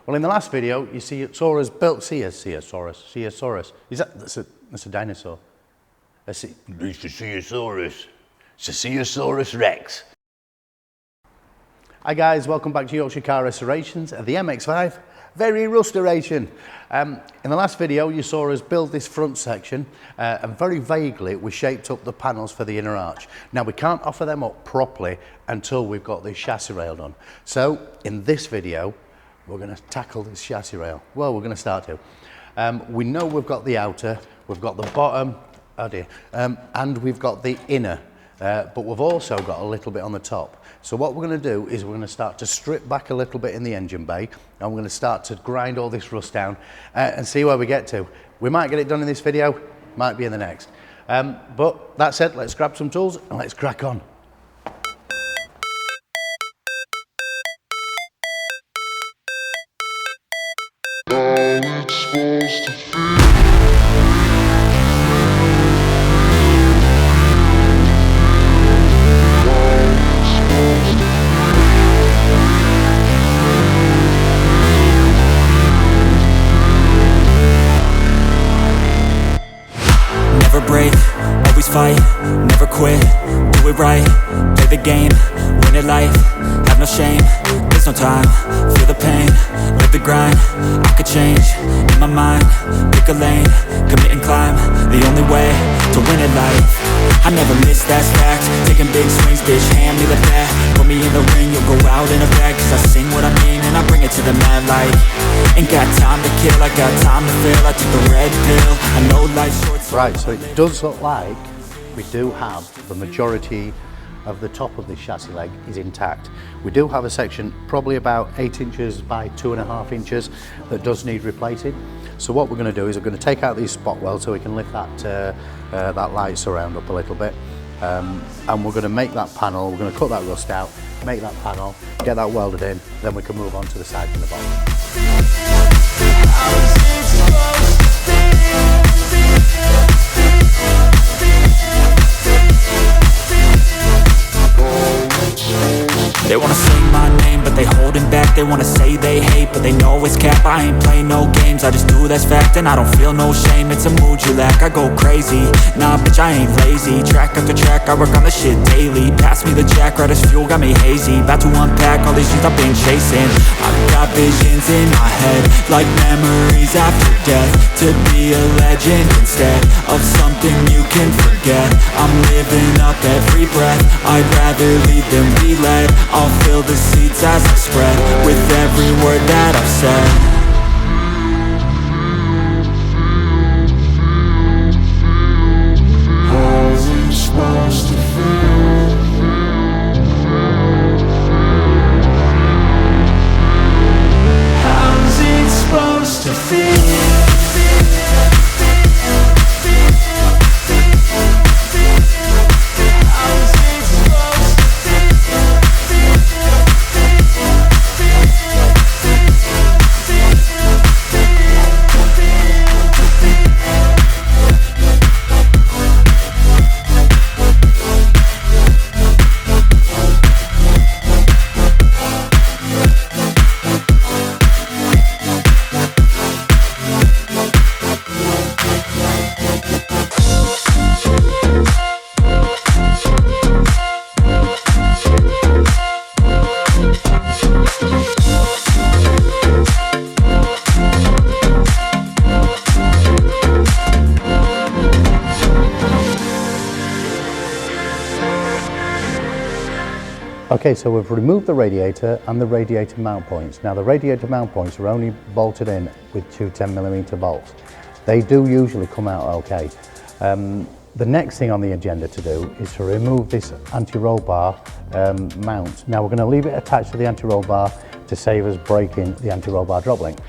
Well, in the last video, you saw us built Ceosaurus. That's a dinosaur. It's a Ceosaurus. It's a Ceosaurus Rex. Hi guys, welcome back to Yorkshire Car Restorations and the MX5 Very Rustoration. In the last video, you saw us build this front section and very vaguely we shaped up the panels for the inner arch. Now we can't offer them up properly until we've got the chassis rail done. So in this video, we're going to tackle this chassis rail. Well, we're going to start to. We know we've got the outer, we've got the bottom, oh dear, and we've got the inner, but we've also got a little bit on the top. So what we're going to do is we're going to start to strip back a little bit in the engine bay, and we're going to start to grind all this rust down and see where we get to. We might get it done in this video, might be in the next. But that said, let's grab some tools and let's crack on. Never break, always fight, never quit, do it right, play the game, win it life, have no shame, there's no time, feel the pain, live the grind, I could change, in my mind, pick a lane, commit and climb, the only way to win it life. I never miss, that's fact, taking big swings, bitch, hand me the bat, put me in the ring, you'll go out in a bag, cause I sing what I mean and I bring it to the mad light. Ain't got time to kill, I got time to feel, I took the red pill, I know life's short. Right, so it does look like we do have the majority of the top of this chassis leg is intact. We do have a section probably about 8 inches by 2.5 inches that does need replacing. So what we're going to do is we're going to take out these spot welds so we can lift that that light surround up a little bit, and we're going to make that panel. We're going to cut that rust out, make that panel, get that welded in, then we can move on to the sides and the bottom. They wanna say my name, but they holding back. They wanna say they hate, but they know it's cap. I ain't play no games, I just do that's fact. And I don't feel no shame, it's a mood you lack. I go crazy, nah bitch I ain't lazy. Track after track, I work on this shit daily. Pass me the jack, right as fuel, got me hazy. About to unpack all these things I've been chasing. I've got visions in my head, like memories after death. To be a legend instead of something you can forget. I'm living up every breath, I'd rather lead than be led. I'll fill the seats as I spread with every word that I've said. How's it supposed to feel? How's it supposed to feel? Okay, so we've removed the radiator and the radiator mount points. Now the radiator mount points are only bolted in with two 10mm bolts. They do usually come out okay. The next thing on the agenda to do is to remove this anti-roll bar mount. Now we're going to leave it attached to the anti-roll bar to save us breaking the anti-roll bar drop link.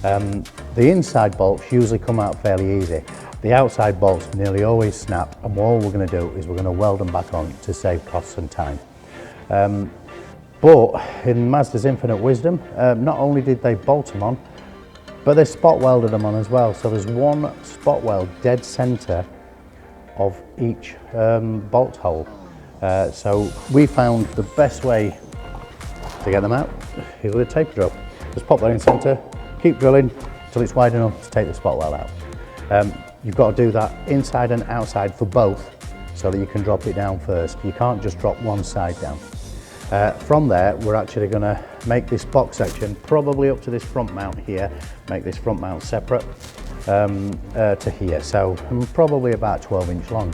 The inside bolts usually come out fairly easy. The outside bolts nearly always snap, and all we're going to do is we're going to weld them back on to save costs and time. But in Mazda's infinite wisdom, not only did they bolt them on, but they spot welded them on as well. So there's one spot weld dead center of each bolt hole. So we found the best way to get them out is with a tape drill. Just pop that in centre, keep drilling until it's wide enough to take the spot weld out. You've got to do that inside and outside for both so that you can drop it down first. You can't just drop one side down. From there, we're actually going to make this box section probably up to this front mount here, make this front mount separate to here. So probably about 12-inch long,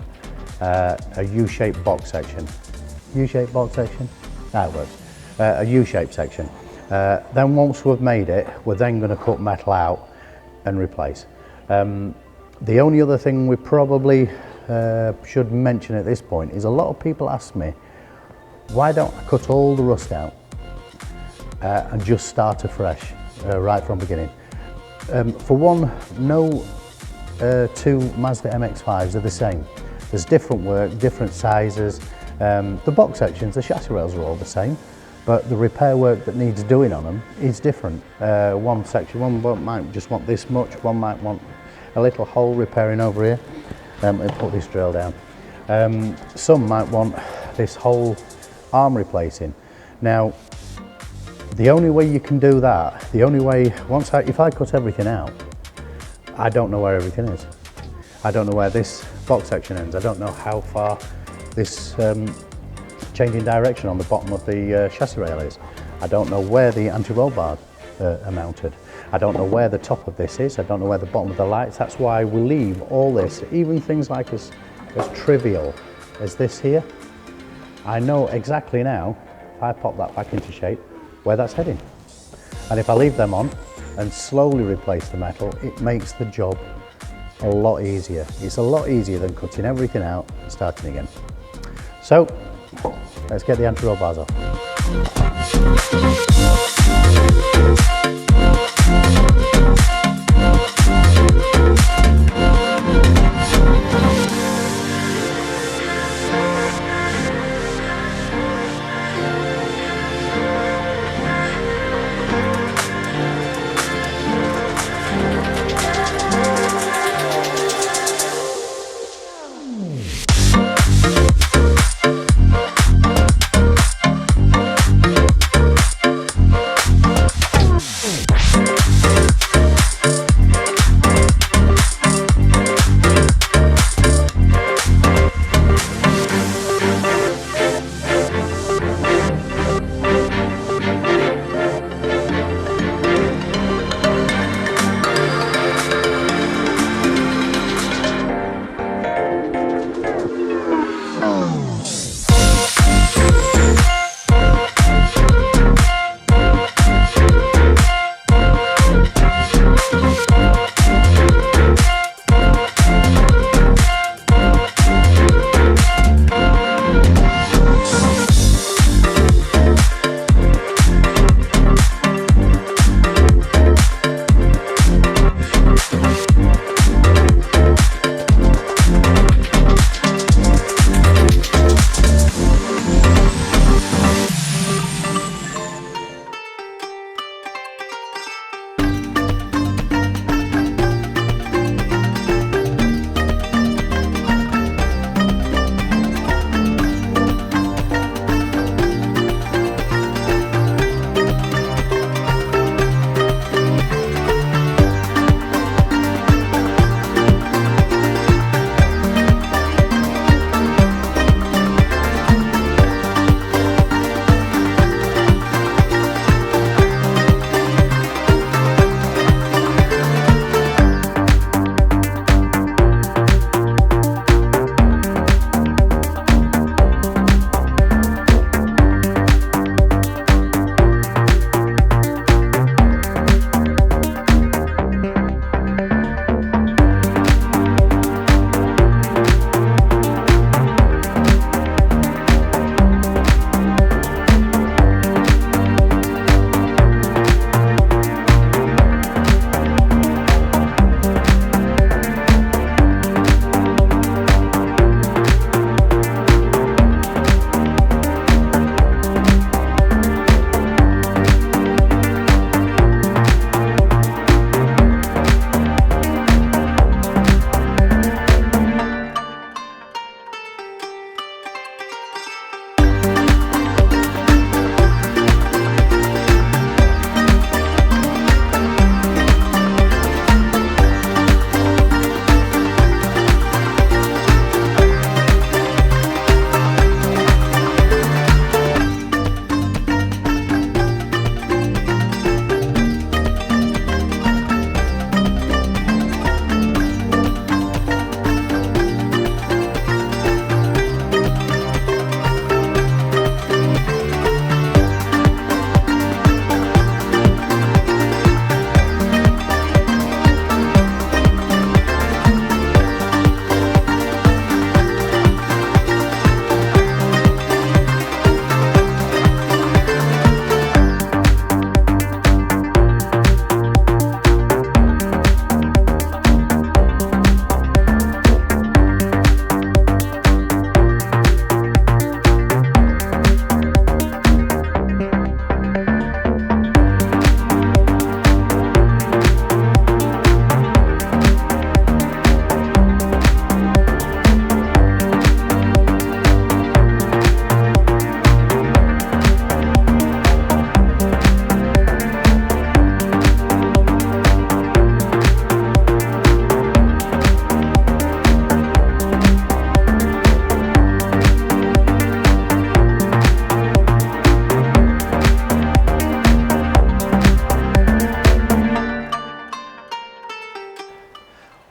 a U-shaped box section. U-shaped box section? That works. A U-shaped section. Then once we've made it, we're then going to cut metal out and replace. The only other thing we probably should mention at this point is a lot of people ask me, why don't I cut all the rust out and just start afresh right from the beginning? For one, no two Mazda MX5s are the same. There's different work, different sizes. The box sections, the chassis rails are all the same, but the repair work that needs doing on them is different. One section, one might just want this much, one might want a little hole repairing over here and put this drill down. Some might want this whole arm replacing. Now, the only way you can do that, the only way, if I cut everything out, I don't know where everything is. I don't know where this box section ends. I don't know how far this changing direction on the bottom of the chassis rail is. I don't know where the anti-roll bars are mounted. I don't know where the top of this is. I don't know where the bottom of the lights. That's why we leave all this, even things like as trivial as this here. I know exactly now, if I pop that back into shape, where that's heading. And if I leave them on and slowly replace the metal, it makes the job a lot easier. It's a lot easier than cutting everything out and starting again. So, let's get the anti-roll bars off.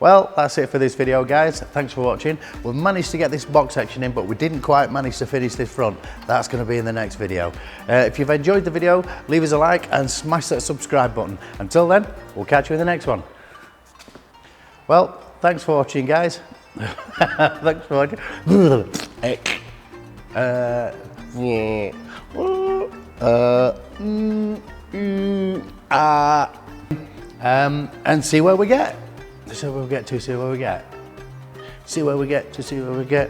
Well, that's it for this video, guys. Thanks for watching. We've managed to get this box section in, but we didn't quite manage to finish this front. That's going to be in the next video. If you've enjoyed the video, leave us a like and smash that subscribe button. Until then, we'll catch you in the next one. Well, thanks for watching, guys. Thanks for watching. And see where we get. See where we get to, see where we get. See where we get to, see where we get.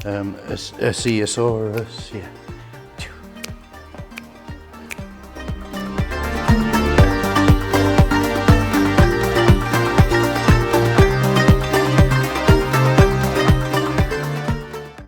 A Ceosaurus, yeah.